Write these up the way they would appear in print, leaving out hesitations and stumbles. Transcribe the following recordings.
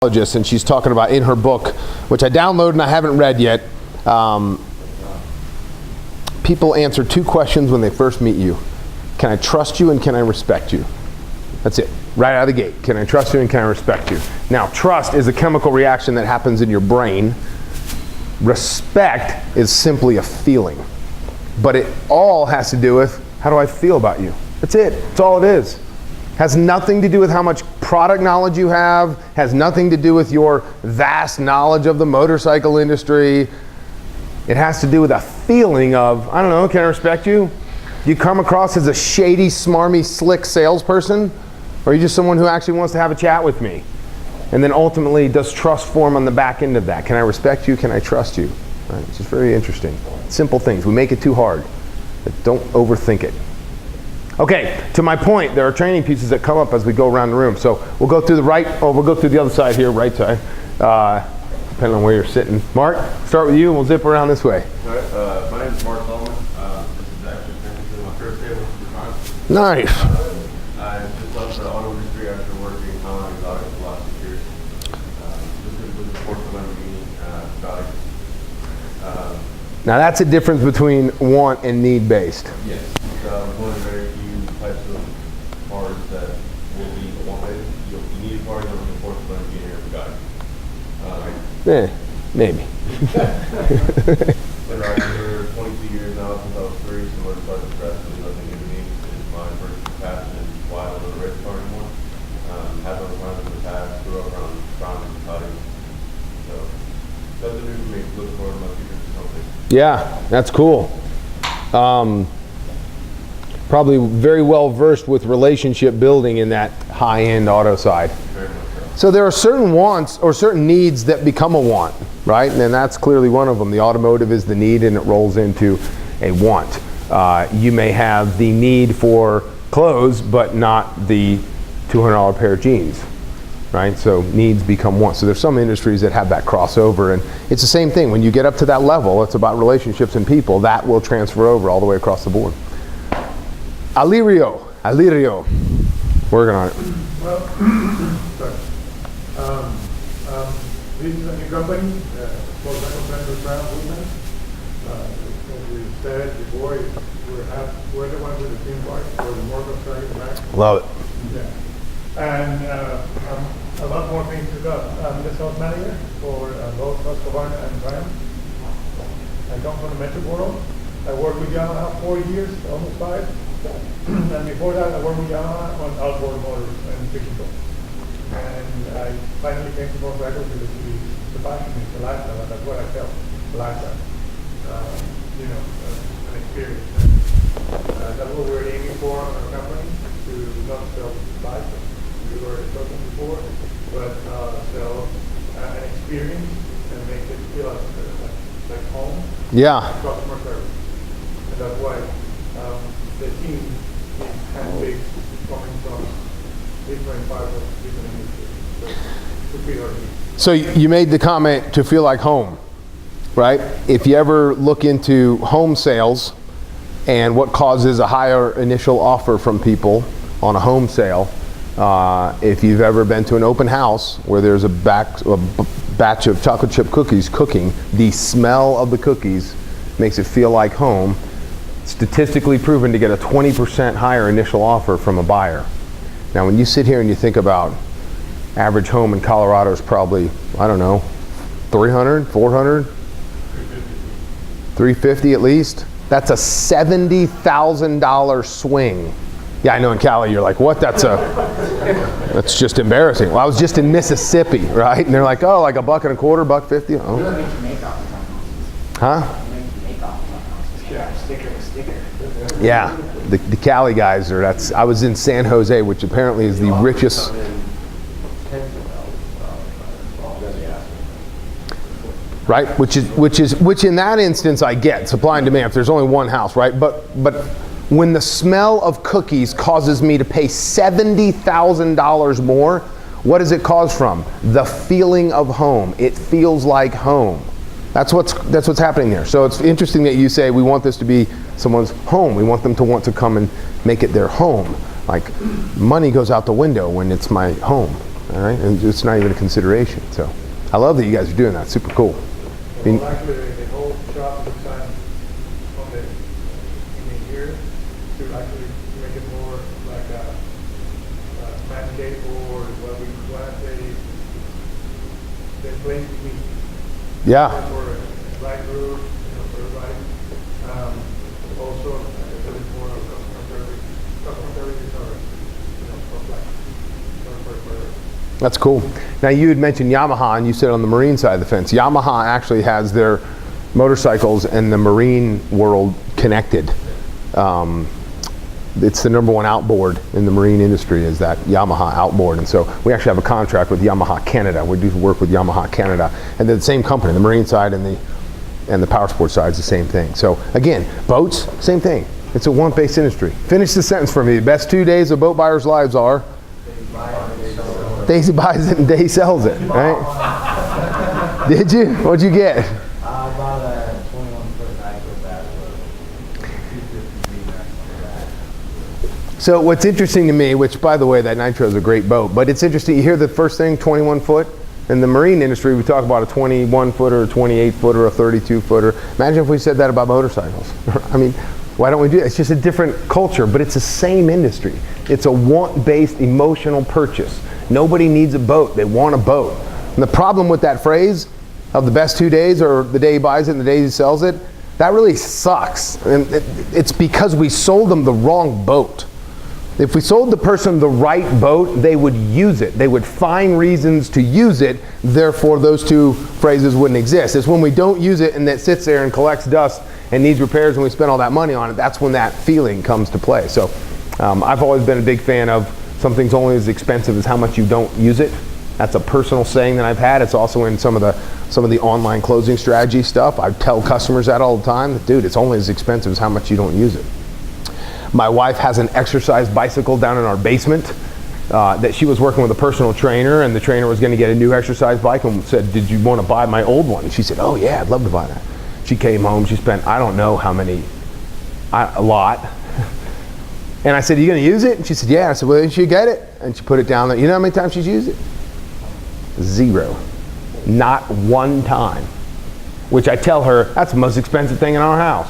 And she's talking about in her book, which I downloaded and I haven't read yet. People answer two questions when they first meet you. Can I trust you and can I respect you? That's it, right out of the gate. Can I trust you and can I respect you? Now, trust is a chemical reaction that happens in your brain. Respect is simply a feeling. But it all has to do with, how do I feel about you? That's it, that's all it is. Has nothing to do with how much product knowledge you have, has nothing to do with your vast knowledge of the motorcycle industry. It has to do with a feeling of, I don't know, can I respect you? Do you come across as a shady, smarmy, slick salesperson? Or are you just someone who actually wants to have a chat with me? And then ultimately, does trust form on the back end of that? Can I respect you? Can I trust you? Right? It's just very interesting. Simple things. We make it too hard. But don't overthink it. Okay, to my point, there are training pieces that come up as we go around the room. So we'll go through the we'll go through the other side here, right side, depending on where you're sitting. Mark, start with you and we'll zip around this way. All right, my name is Mark Solomon. This is actually technically my first day with the time. Nice. I just left the auto industry after working on exotics for the last 6 years. Specifically the sports Lamborghini exotics. Now that's a difference between want and need-based. Yes, one of the very few types of cars that will be wanted. You need a car that will support the Lamborghini or Bugatti. Maybe. Been riding for 22 years now since I was 3, so motorcycles are absolutely nothing new to me. It's my first passion and why I don't know the race car anymore. Had other plans in the past, grew up around Brown and Bugatti. So, nothing new for me. Looking forward to my future for something. Yeah, that's cool. Probably very well versed with relationship building in that high-end auto side. Very much so. So there are certain wants or certain needs that become a want, right? And that's clearly one of them. The automotive is the need and it rolls into a want. You may have the need for clothes, but not the $200 pair of jeans, right? So needs become wants. So there's some industries that have that crossover, and it's the same thing. When you get up to that level, it's about relationships and people. That will transfer over all the way across the board. Alirio, working on it. Well, sorry. This is a new company, Volkswagen Friends Brown Movement. As we said before, we're the ones with the theme park, or the more construction back. Love it. Yeah. And a lot more things to come. I'm the sales manager for both Husqvarna and Triumph. I come from the Metro world. I worked with Yamaha 4 years, almost 5. And before that, I worked with Yamaha on outboard motors and fishing boats. And I finally came to Volkswagen because the passion is the lifestyle, and that's what I felt, the lifestyle. An experience. That's what we're aiming for in our company, to not sell bikes, we were talking before, but sell an experience and make it feel like home. Yeah. Customer service. And that's why the team is handpicked coming from different parts of different industries. So, to fit our needs. So you made the comment to feel like home, right? If you ever look into home sales and what causes a higher initial offer from people on a home sale, if you've ever been to an open house where there's a batch of chocolate chip cookies cooking, the smell of the cookies makes it feel like home. Statistically proven to get a 20% higher initial offer from a buyer. Now when you sit here and you think about average home in Colorado is probably, I don't know, 300, 400, 350 at least. That's a $70,000 swing. Yeah, I know in Cali you're like, what? That's just embarrassing. Well, I was just in Mississippi, right? And they're like, oh, like $1.25, $1.50. Oh. Huh? Yeah, the Cali guys are. I was in San Jose, which apparently is the richest. Right, which in that instance I get supply and demand if there's only one house, right? But when the smell of cookies causes me to pay $70,000 more, what does it cause from? The feeling of home. It feels like home. That's what's happening there. So it's interesting that you say we want this to be someone's home. We want them to want to come and make it their home. Like money goes out the window when it's my home. all right? And it's not even a consideration. So I love that you guys are doing that. Super cool. Well, actually, the whole shop is designed on the here to actually make it more like a landscape or what we want the place to be. Yeah. For a light route, for everybody. Also, a little bit more of customer service or, stuff like for That's cool. Now you had mentioned Yamaha, and you said on the marine side of the fence. Yamaha actually has their motorcycles and the marine world connected. It's the #1 outboard in the marine industry is that Yamaha outboard, and so we actually have a contract with Yamaha Canada. We do work with Yamaha Canada, and they're the same company. The marine side and the power sports side is the same thing. So again, boats, same thing. It's a want-based industry. Finish the sentence for me. The best 2 days of boat buyers' lives are Daisy buys it and Day sells it, right? Did you? What'd you get? I bought a 21-foot Nitro bass boat. 250 max. So what's interesting to me, which by the way, that Nitro is a great boat, but it's interesting, you hear the first thing, 21 foot? In the marine industry, we talk about a 21 footer, a 28 footer, a 32 footer. Imagine if we said that about motorcycles. I mean, why don't we do that? It's just a different culture, but it's the same industry. It's a want-based emotional purchase. Nobody needs a boat, they want a boat. And the problem with that phrase of the best 2 days or the day he buys it and the day he sells it, that really sucks. And it's because we sold them the wrong boat. If we sold the person the right boat, they would use it. They would find reasons to use it, therefore those two phrases wouldn't exist. It's when we don't use it and it sits there and collects dust and needs repairs and we spend all that money on it, that's when that feeling comes to play. So I've always been a big fan of something's only as expensive as how much you don't use it. That's a personal saying that I've had. It's also in some of the online closing strategy stuff. I tell customers that all the time, dude, it's only as expensive as how much you don't use it. My wife has an exercise bicycle down in our basement that she was working with a personal trainer, and the trainer was going to get a new exercise bike and said, did you want to buy my old one? And she said, oh yeah, I'd love to buy that. She came home, she spent, I don't know how many, a lot. And I said, are you going to use it? And she said, yeah. I said, well, then she get it. And she put it down there. You know how many times she's used it? 0. Not one time. Which I tell her, that's the most expensive thing in our house.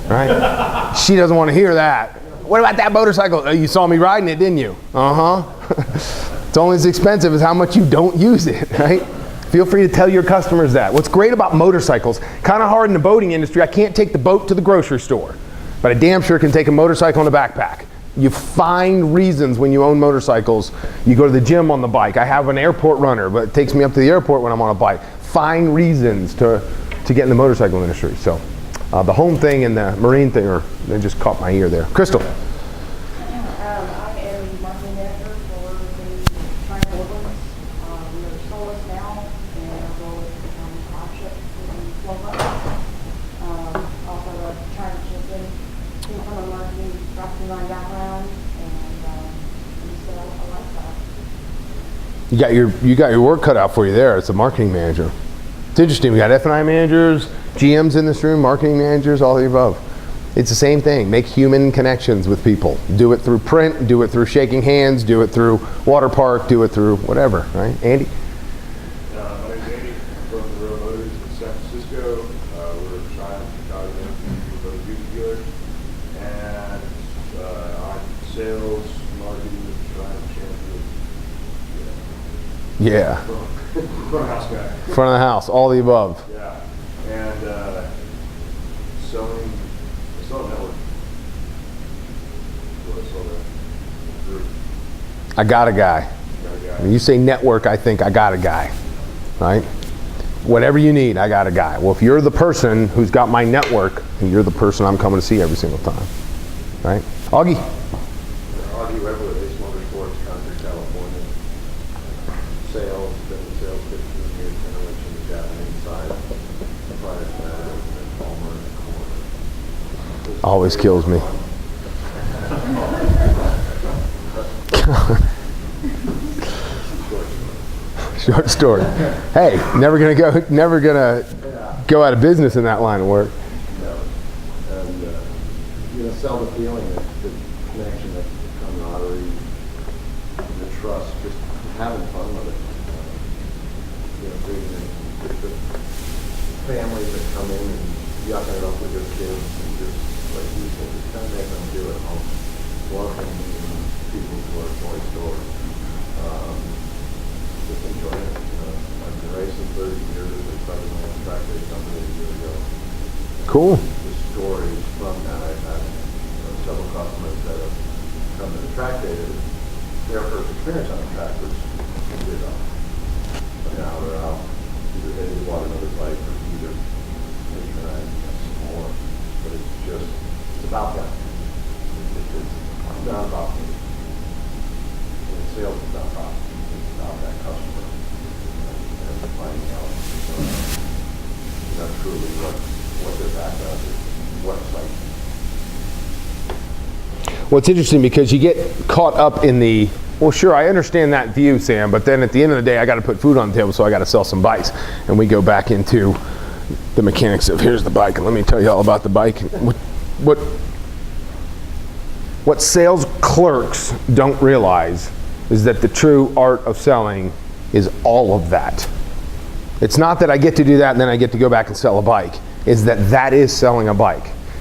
Right? She doesn't want to hear that. What about that motorcycle? Oh, you saw me riding it, didn't you? It's only as expensive as how much you don't use it, right? Feel free to tell your customers that. What's great about motorcycles, kind of hard in the boating industry, I can't take the boat to the grocery store, but I damn sure can take a motorcycle in a backpack. You find reasons when you own motorcycles. You go to the gym on the bike. I have an airport runner, but it takes me up to the airport when I'm on a bike. Find reasons to get in the motorcycle industry. So. The home thing and the marine thing they just caught my ear there. Crystal. I am marketing manager for the Triangle Woodlands. We are Solus now, and our goal is to become a flagship in 12 months. Also, a China champion, income marketing, dropping my background, and we sell a lifestyle. You got your work cut out for you there as a marketing manager. It's interesting. We got F&I managers, GMs in this room, marketing managers, all the above. It's the same thing. Make human connections with people. Do it through print, do it through shaking hands, do it through water park, do it through whatever, right? Andy? My name's Andy. I'm from the Real Motors in San Francisco. We're trying to Chicago for the beauty dealer. And I'm sales, marketing, trying champion. Yeah. Front of house guy. Front of the house, all the above. Yeah. And selling network. What I sell that group. I got a guy. Got a guy. When you say network, I think I got a guy, right? Whatever you need, I got a guy. Well, if you're the person who's got my network, then you're the person I'm coming to see every single time, right? Augie? Augie Weber with Ace Motorsports, Concord, California. Sales, been in sales 15 years, kind of went from the Japanese side. Prior to that, I was in Palmer and Corner. Always kills me. Short story. Hey, never gonna go out of business in that line of work. And sell the feeling, the connection, the camaraderie, the trust, just having fun. come in and yucking it up with your kids and just, like you said, just kind of make them do it home. Welcoming people to our toy store. Just enjoying it, you know. I've been racing 30 years, I started my own track race company a year ago. Cool. The stories from that, I've had several customers that have come to the track day that their first experience on the track was good on. But now they're out, either they bought another bike or either maybe trying some more. But it's just, it's about that. It's not about me. And sales is not about me. It's about that customer. And finding out, truly what their background is, what excites them. Well, it's interesting because you get caught up in the, well, sure, I understand that view, Sam, but then at the end of the day, I got to put food on the table, so I got to sell some bikes. And we go back into the mechanics of here's the bike, and let me tell you all about the bike. What sales clerks don't realize is that the true art of selling is all of that. It's not that I get to do that and then I get to go back and sell a bike. It's that is selling a bike.